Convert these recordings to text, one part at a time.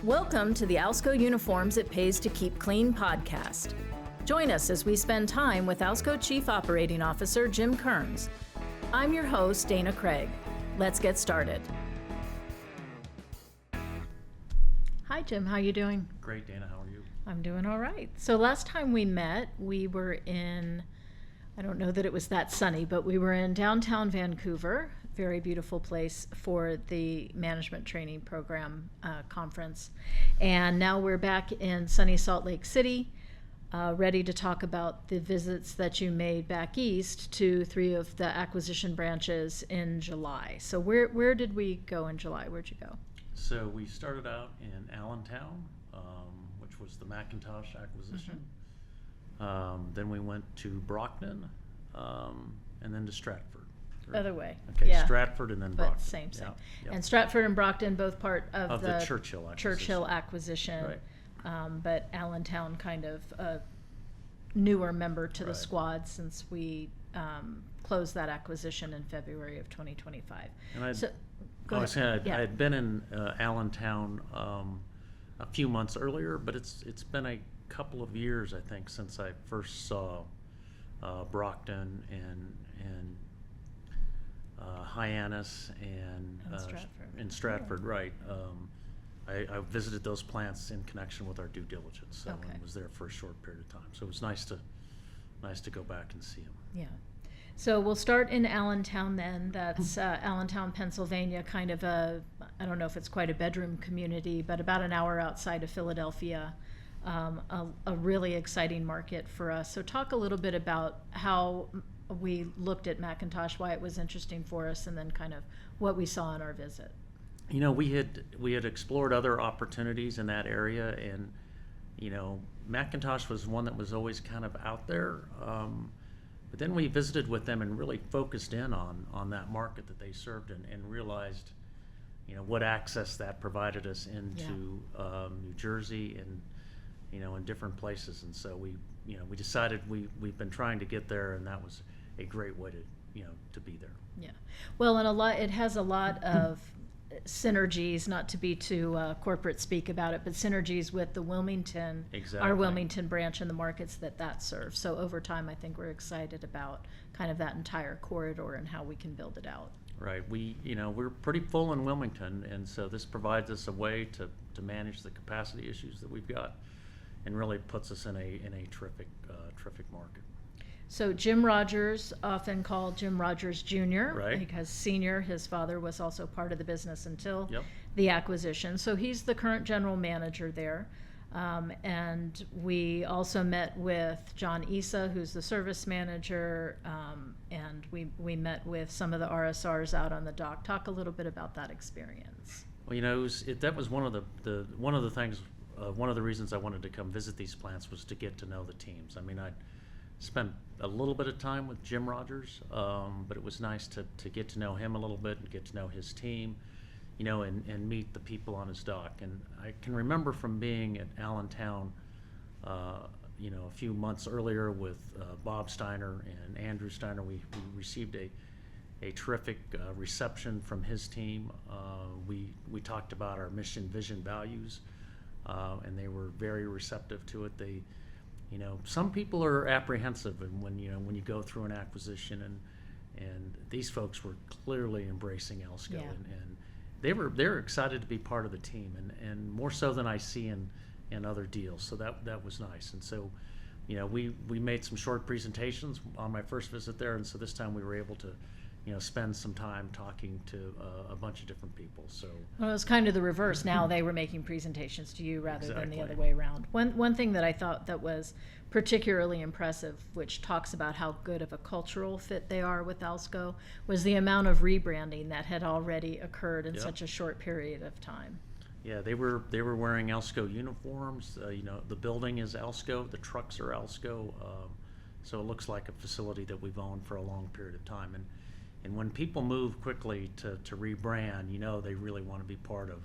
Welcome to the Alsco Uniforms It Pays to Keep Clean podcast. Join us as we spend time with Alsco Chief Operating Officer Jim Kearns. I'm your host, Dana Craig. Let's get started. Hi, Jim. How you doing? Great, Dana. How are you? I'm doing all right. So last time we met, we were in, I don't know that it was that sunny, but we were in downtown Vancouver. Very beautiful place for the management training program conference. And now we're back in sunny Salt Lake City, ready to talk about the visits that you made back east to 3 of the acquisition branches in July. So where did we go in July? Where'd you go? So we started out in Allentown, which was the MacIntosh acquisition. Mm-hmm. Then we went to Brockton, and then to Stratford. Other way. Okay, yeah. Stratford and then But Brockton. same. Yeah. And Stratford and Brockton, both part of the Churchill acquisition. Right. But Allentown kind of a newer member to the Right. squad since we closed that acquisition in February of 2025. And I had been in Allentown a few months earlier, but it's been a couple of years, I think, since I first saw Brockton and Hyannis and Stratford, right. I visited those plants in connection with our due diligence, and was there for a short period of time. So it was nice to go back and see them. Yeah. So we'll start in Allentown then. That's Allentown, Pennsylvania, kind of I don't know if it's quite a bedroom community, but about an hour outside of Philadelphia. A really exciting market for us. So talk a little bit about how we looked at MacIntosh, why it was interesting for us, and then kind of what we saw in our visit. You know, we had explored other opportunities in that area, and you know, MacIntosh was one that was always kind of out there. But then we visited with them and really focused in on that market that they served and realized, you know, what access that provided us into New Jersey and, you know, in different places. And so we decided we've been trying to get there, and that was a great way to be there. Yeah. Well, and it has a lot of synergies, not to be too corporate speak about it, but synergies with the Wilmington, our Wilmington branch and the markets that serves. So over time, I think we're excited about kind of that entire corridor and how we can build it out. Right. We're pretty full in Wilmington, and so this provides us a way to manage the capacity issues that we've got, and really puts us in a terrific market. So Jim Rogers, often called Jim Rogers Jr., right, because senior, his father was also part of the business until the acquisition. So he's the current general manager there. And we also met with John Issa, who's the service manager, and we met with some of the RSRs out on the dock. Talk a little bit about that experience. Well, you know, that was one of the things. One of the reasons I wanted to come visit these plants was to get to know the teams. I mean, I'd spent a little bit of time with Jim Rogers, but it was nice to get to know him a little bit and get to know his team, you know, and meet the people on his dock. And I can remember from being at Allentown, you know, a few months earlier with Bob Steiner and Andrew Steiner, we received a terrific reception from his team. We talked about our mission, vision, values, and they were very receptive to it. You know, some people are apprehensive, and when you go through an acquisition, and these folks were clearly embracing Alsco, and they were excited to be part of the team, and more so than I see in other deals. So that was nice. And so, you know, we made some short presentations on my first visit there, and so this time we were able to, you know, spend some time talking to a bunch of different people. So it was kind of the reverse. Now they were making presentations to you rather than the other way around. One thing that I thought that was particularly impressive, which talks about how good of a cultural fit they are with Alsco, was the amount of rebranding that had already occurred in such a short period of time. Yeah, they were wearing Alsco uniforms. You know, the building is Alsco, the trucks are Alsco, so it looks like a facility that we've owned for a long period of time. And when people move quickly to rebrand, you know, they really want to be part of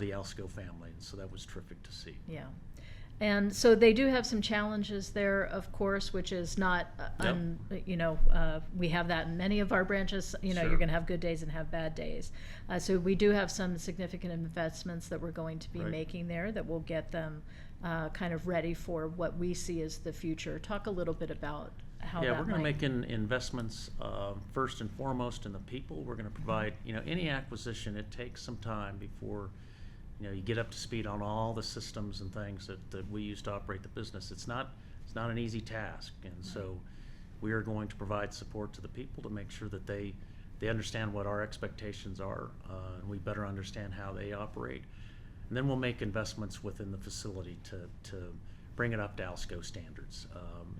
the Alsco family. And so that was terrific to see. Yeah. And so they do have some challenges there, of course, which is not, we have that in many of our branches. You're Sure. going to have good days and have bad days. So we do have some significant investments that we're going to be Right. making there that will get them kind of ready for what we see as the future. Talk a little bit about how Yeah, that we're going to might- make investments first and foremost in the people. We're going to provide, any acquisition, it takes some time before, you get up to speed on all the systems and things that we use to operate the business. It's not an easy task. And so we are going to provide support to the people to make sure that they understand what our expectations are, and we better understand how they operate. And then we'll make investments within the facility to bring it up to ALSCO standards.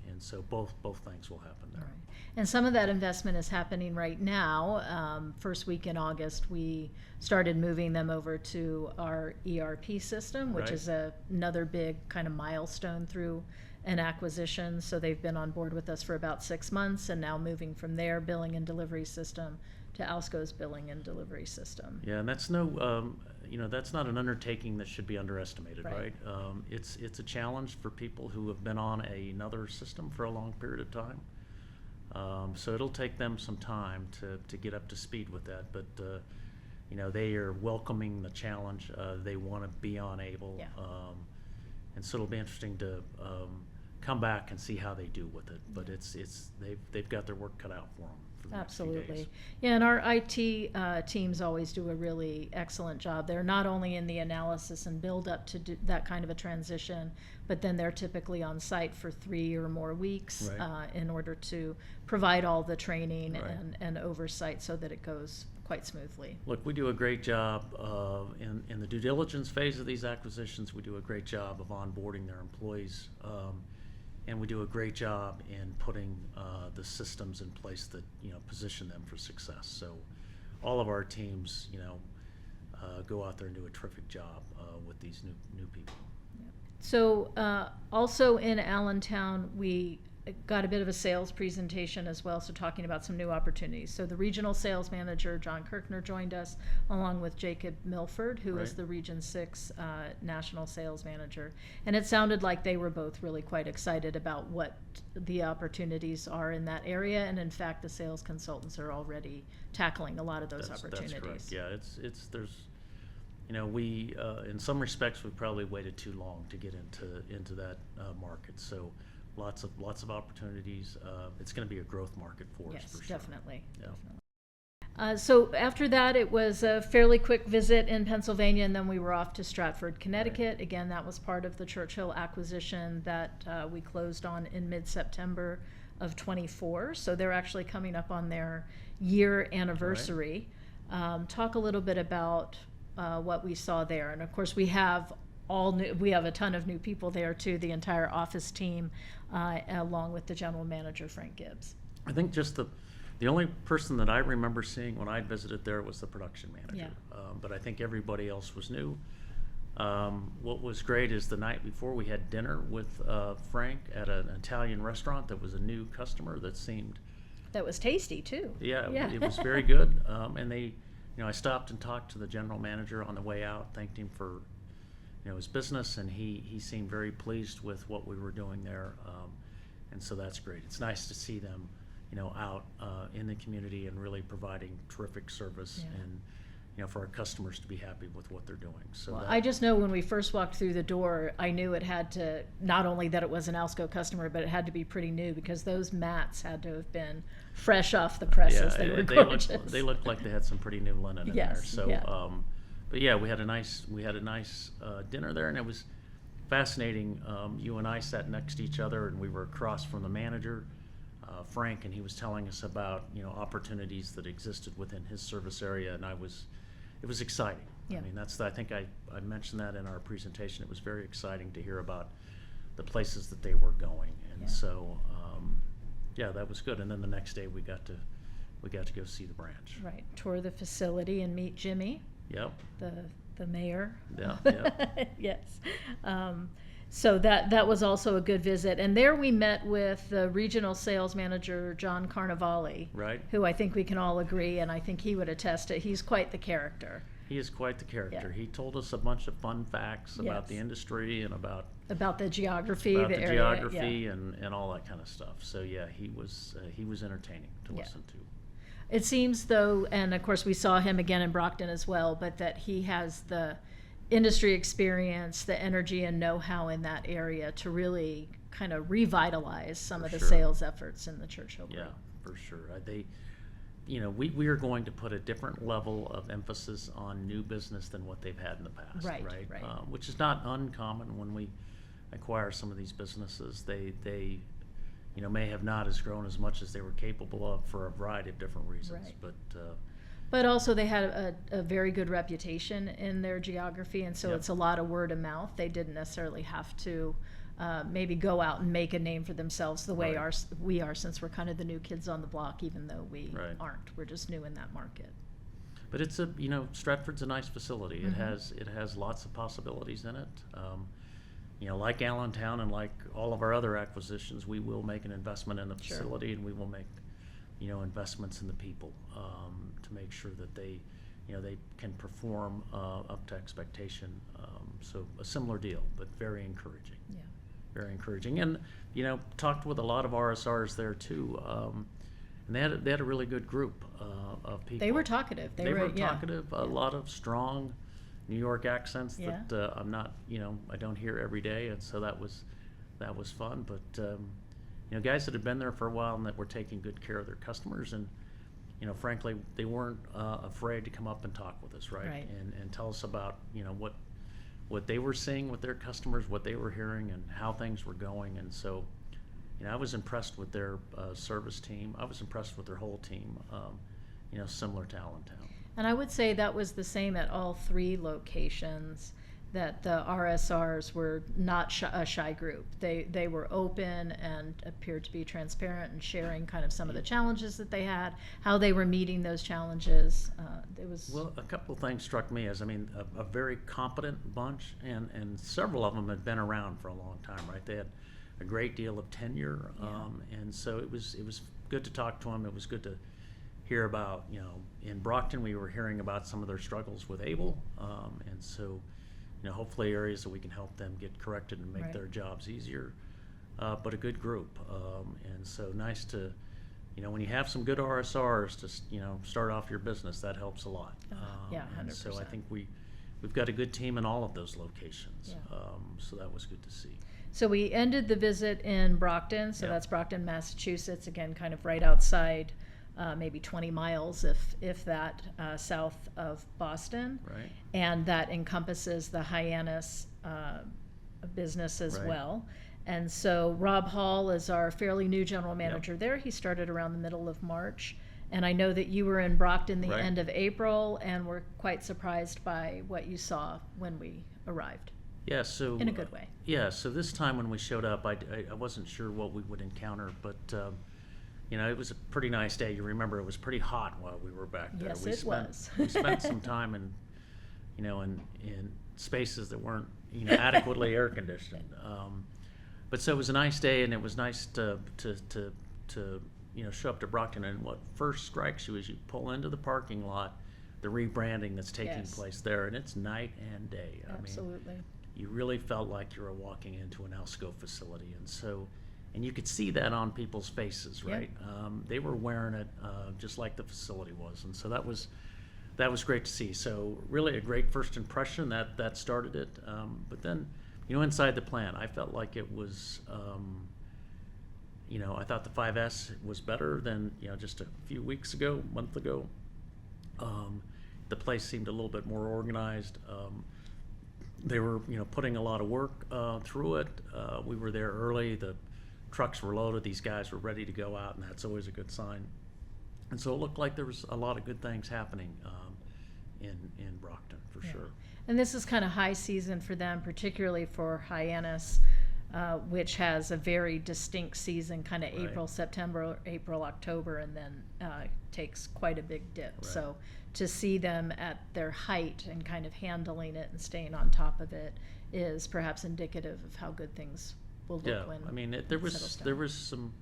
And so both things will happen there. Right. And some of that investment is happening right now. First week in August, we started moving them over to our ERP system, which Right. is another big kind of milestone through an acquisition. So they've been on board with us for about 6 months, and now moving from their billing and delivery system to ALSCO's billing and delivery system. Yeah, and that's that's not an undertaking that should be underestimated, Right. right? It's a challenge for people who have been on another system for a long period of time. So it'll take them some time to get up to speed with that, but they are welcoming the challenge. They want to be on Able, Yeah. And so it'll be interesting to come back and see how they do with it. But they've got their work cut out for them. For the next few days. Absolutely. Yeah, and our IT teams always do a really excellent job. They're not only in the analysis and build up to do that kind of a transition, but then they're typically on site for 3 or more weeks Right. in order to provide all the training Right. and oversight so that it goes quite smoothly. Look, we do a great job in the due diligence phase of these acquisitions. We do a great job of onboarding their employees, and we do a great job in putting the systems in place that position them for success. So, all of our teams, go out there and do a terrific job with these new people. So also in Allentown, we got a bit of a sales presentation as well, so talking about some new opportunities. So the regional sales manager, John Kirkner, joined us, along with Jacob Milford, who is Right. the Region 6 national sales manager. And it sounded like they were both really quite excited about what the opportunities are in that area. And in fact, the sales consultants are already tackling a lot of those opportunities. That's correct. Yeah, there's we in some respects we probably waited too long to get into that market. So lots of opportunities. It's going to be a growth market for us Yes, for sure. definitely. Yeah. Definitely. So after that, it was a fairly quick visit in Pennsylvania, and then we were off to Stratford, Connecticut. Right. Again, that was part of the Churchill acquisition that we closed on in mid-September of '24. So they're actually coming up on their year anniversary. Talk a little bit about what we saw there, and of course we have a ton of new people there too. The entire office team, along with the general manager Frank Gibbs. I think just the only person that I remember seeing when I visited there was the production manager. Yeah. But I think everybody else was new. What was great is the night before we had dinner with Frank at an Italian restaurant that was a new customer that seemed. That was tasty too. Yeah, Yeah. it was very good. And I stopped and talked to the general manager on the way out, thanked him for his business, and he seemed very pleased with what we were doing there. And so that's great. It's nice to see them out in the community and really providing terrific service, Yeah. and for our customers to be happy with what they're doing. So Well, I just know when we first walked through the door, I knew it had to, not only that it was an ALSCO customer, but it had to be pretty new, because those mats had to have been fresh off the presses. They were gorgeous. They looked like they had some pretty new linen in there. Yes, So, yeah. but yeah, we had a nice dinner there, and it was fascinating. You and I sat next to each other, and we were across from the manager, Frank, and he was telling us about opportunities that existed within his service area, and it was exciting. Yeah. I mean, I think I mentioned that in our presentation. It was very exciting to hear about the places that they were going, and Yeah. so yeah, that was good. And then the next day we got to go see the branch. Right, tour the facility and meet Jimmy, Yep. the mayor. Yeah. Yes. So that was also a good visit. And there we met with the regional sales manager, John Carnevale, Right. who I think we can all agree, and I think he would attest to, he's quite the character. He is quite the character. Yeah. He told us a bunch of fun facts about Yes. the industry and about the geography, the area. geography Yeah. and all that kind of stuff. So yeah, he was entertaining to Yeah. listen to. It seems though, and of course we saw him again in Brockton as well, but that he has the industry experience, the energy and know-how in that area to really kind of revitalize some For of the sure. sales efforts in the Churchill group. Yeah, for sure. We are going to put a different level of emphasis on new business than what they've had in the past, Right. Which is not uncommon when we acquire some of these businesses. They may have not as grown as much as they were capable of for a variety of different reasons. Right. But But also they had a very good reputation in their geography, and so Yep. it's a lot of word of mouth. They didn't necessarily have to maybe go out and make a name for themselves the way Right. we are, since we're kind of the new kids on the block, even though we Right. aren't. We're just new in that market. But it's Stratford's a nice facility. Mhm. It has lots of possibilities in it. Like Allentown and like all of our other acquisitions, we will make an investment in the Sure. facility, and we will make investments in the people to make sure that they can perform up to expectation. So a similar deal, but very encouraging. Yeah. Very encouraging, and talked with a lot of RSRs there too, and they had a really good group of people. They were talkative. They were yeah. talkative. A lot of strong New York accents Yeah. that I'm not, I don't hear every day, and so that was fun. But guys that had been there for a while and that were taking good care of their customers, and frankly, they weren't afraid to come up and talk with us, right? Right. And tell us about what they were seeing with their customers, what they were hearing, and how things were going. And so, I was impressed with their service team. I was impressed with their whole team, similar to Allentown. And I would say that was the same at all three locations, that the RSRs were not a shy group. They were open and appeared to be transparent and sharing kind of some of the challenges that they had, how they were meeting those challenges. It was Well, a couple of things struck me as, a very competent bunch, and several of them had been around for a long time, right? They had a great deal of tenure, Yeah. and so it was good to talk to them. It was good to hear about, in Brockton, we were hearing about some of their struggles with Able, and so, hopefully areas that we can help them get corrected and make Right. their jobs easier. But a good group, and so nice to, when you have some good RSRs to, start off your business, that helps a lot. Yeah, And so I 100%. think we've got a good team in all of those locations. Yeah. So that was good to see. So we ended the visit in Brockton, so Yeah. that's Brockton, Massachusetts, again, kind of right outside, maybe 20 miles, if that, south of Boston. Right. And that encompasses the Hyannis business as Right. well. And so Rob Hall is our fairly new general Yep. manager there. He started around the middle of March. And I know that you were in Brockton the Right. end of April and were quite surprised by what you saw when we arrived, Yeah, so in a good way. Yeah, so this time when we showed up, I wasn't sure what we would encounter, but it was a pretty nice day. You remember it was pretty hot while we were back there. Yes, we it spent, was. We spent some time in spaces that weren't adequately air conditioned. But so it was a nice day, and it was nice to show up to Brockton. And what first strikes you as you pull into the parking lot, the rebranding that's taking Yes. place there, and it's night and day. Absolutely. You really felt like you were walking into an Alsco facility, and you could see that on people's faces, Yeah. right? They were wearing it just like the facility was, and so that was great to see. So really a great first impression that started it. But then, inside the plant, I felt like it was, I thought the 5S was better than just a few weeks ago, month ago. The place seemed a little bit more organized. They were, putting a lot of work through it. We were there early. The trucks were loaded. These guys were ready to go out, and that's always a good sign. And so it looked like there was a lot of good things happening in Brockton, for Yeah. sure. And this is kind of high season for them, particularly for Hyannis, which has a very distinct season, kind of Right. April, September, April, October, and then takes quite a big dip. Right. So to see them at their height and kind of handling it and staying on top of it is perhaps indicative of how good things will look Yeah, when there it settles was down. there was some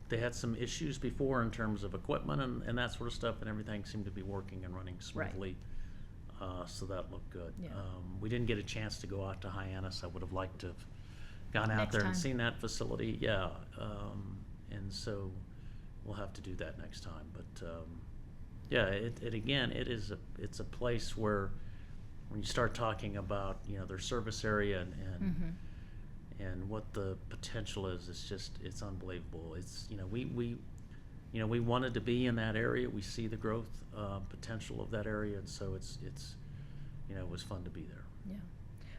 they had some issues before in terms of equipment and that sort of stuff, and everything seemed to be working and running smoothly. So that looked good. Yeah. We didn't get a chance to go out to Hyannis. I would have liked to have gone out Next there time. and seen that facility. Yeah. And so we'll have to do that next time. But yeah, it's a place where when you start talking about their service area and what the potential is, it's unbelievable. It's we wanted to be in that area. We see the growth potential of that area, and so it was fun to be there. Yeah.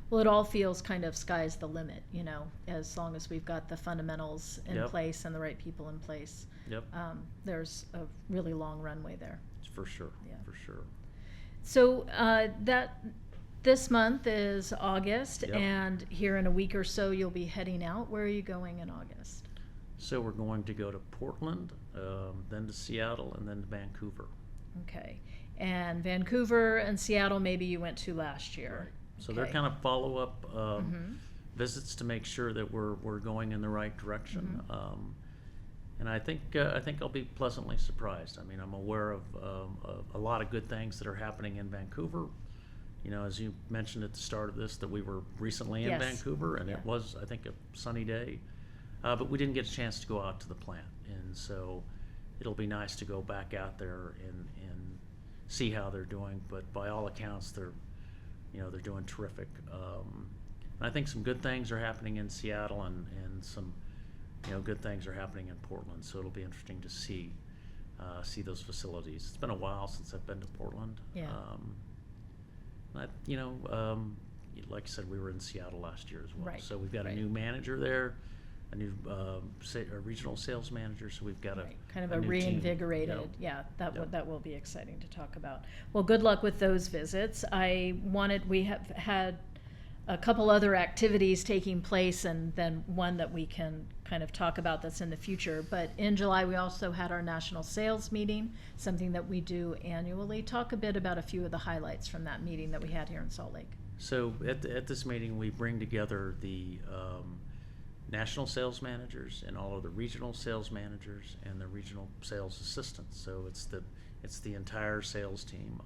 Well, it all feels kind of sky's the limit, as long as we've got the fundamentals in Yep. place and the right people in place. Yep. There's a really long runway there. For sure. Yeah. For sure. So this month is August, Yep. and here in a week or so you'll be heading out. Where are you going in August? So we're going to go to Portland, then to Seattle, and then to Vancouver. Okay. And Vancouver and Seattle maybe you went to last year. Right. So they're Okay. kind of follow-up Mhm. visits to make sure that we're going in the right direction. Mhm. And I think I'll be pleasantly surprised. I mean, I'm aware of a lot of good things that are happening in Vancouver. As you mentioned at the start of this, that we were recently in Yes. Vancouver, and Yeah. it was, I think, a sunny day. But we didn't get a chance to go out to the plant, and so it'll be nice to go back out there and see how they're doing. But by all accounts, they're doing terrific. And I think some good things are happening in Seattle, and some good things are happening in Portland. So it'll be interesting to see those facilities. It's been a while since I've been to Portland. Yeah. Like I said, we were in Seattle last year as well. Right, So we've got right. a new manager there, a new a regional sales manager. So we've got Right, kind of a a new team. reinvigorated, Yep. yeah, Yep. that will be exciting to talk about. Well, good luck with those visits. We have had a couple other activities taking place, and then one that we can kind of talk about that's in the future. But in July, we also had our national sales meeting, something that we do annually. Talk a bit about a few of the highlights from that meeting that we had here in Salt Lake. So at this meeting, we bring together the national sales managers and all of the regional sales managers and the regional sales assistants. So it's the entire sales team.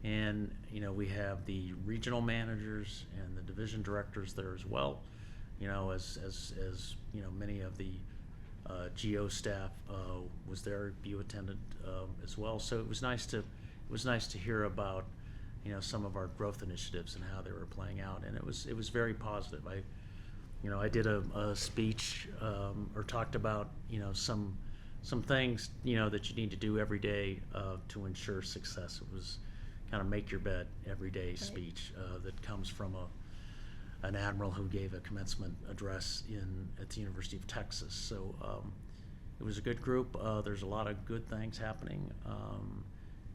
And we have the regional managers and the division directors there as well. As many of the GO staff was there. You attended as well. So it was nice to hear about some of our growth initiatives and how they were playing out, and it was very positive. I did a speech or talked about some things that you need to do every day to ensure success. It was kind of make your bed every day speech that comes from an admiral who gave a commencement address at the University of Texas. So it was a good group. There's a lot of good things happening.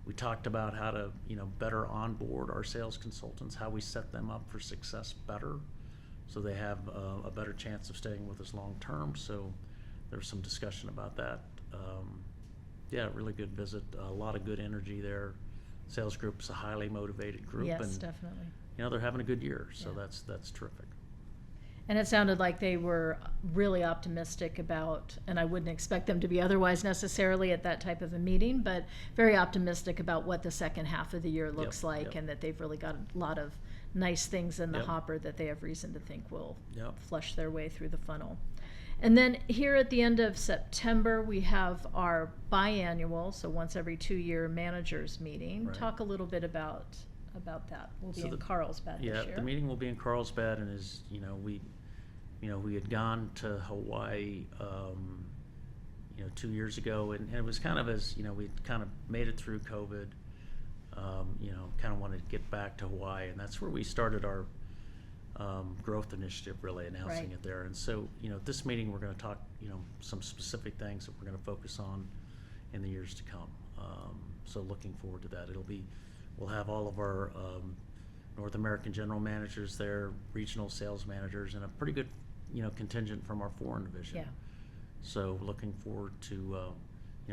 We talked about how to better onboard our sales consultants, how we set them up for success better, so they have a better chance of staying with us long term. So there's some discussion about that. Yeah, really good visit. A lot of good energy there. Sales group's a highly motivated group, Yes, and definitely. they're having a good year. So Yeah. that's terrific. And it sounded like they were really optimistic about, and I wouldn't expect them to be otherwise necessarily at that type of a meeting, but very optimistic about what the second half of the year looks like, yep. and that they've really got a lot of nice things in the Yep. hopper that they have reason to think will Yep. flush their way through the funnel. And then here at the end of September, we have our biannual, so once every 2-year managers meeting. Right. Talk a little bit about that. We'll be So in the- Carlsbad this year. Yeah, the meeting will be in Carlsbad, and we had gone to Hawaii 2 years ago, and it was kind of we'd kind of made it through COVID, kind of wanted to get back to Hawaii, and that's where we started our growth initiative, really announcing Right. it there. And so this meeting we're going to talk some specific things that we're going to focus on in the years to come. So looking forward to that. We'll have all of our North American general managers there, regional sales managers, and a pretty good contingent from our foreign division. Yeah. So looking forward to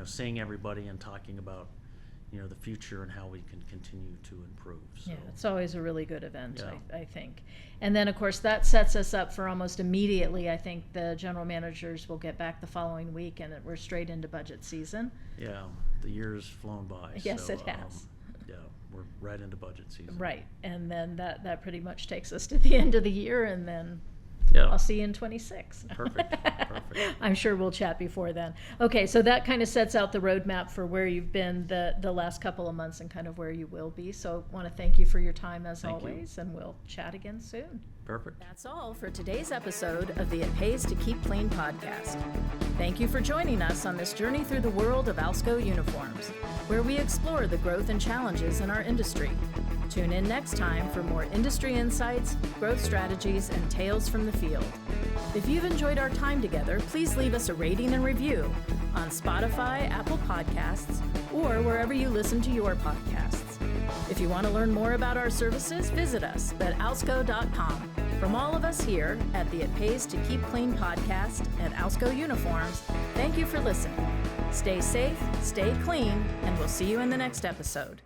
seeing everybody and talking about the future and how we can continue to improve. So. Yeah, it's always a really good event, Yeah. I think. And then, of course, that sets us up for almost immediately. I think the general managers will get back the following week, and we're straight into budget season. Yeah, the year's flown by. Yes, so, it has. Yeah, we're right into budget season. Right, and then that pretty much takes us to the end of the year, and then Yeah. I'll see you in 26. Perfect, perfect. I'm sure we'll chat before then. Okay, so that kind of sets out the roadmap for where you've been the last couple of months and kind of where you will be. So I want to thank you for your time as Thank you. always, and we'll chat again soon. Perfect. That's all for today's episode of the It Pays to Keep Clean podcast. Thank you for joining us on this journey through the world of Alsco uniforms, where we explore the growth and challenges in our industry. Tune in next time for more industry insights, growth strategies, and tales from the field. If you've enjoyed our time together, please leave us a rating and review on Spotify, Apple Podcasts, or wherever you listen to your podcasts. If you want to learn more about our services, visit us at alsco.com. From all of us here at the It Pays to Keep Clean podcast and Alsco Uniforms, thank you for listening. Stay safe, stay clean, and we'll see you in the next episode.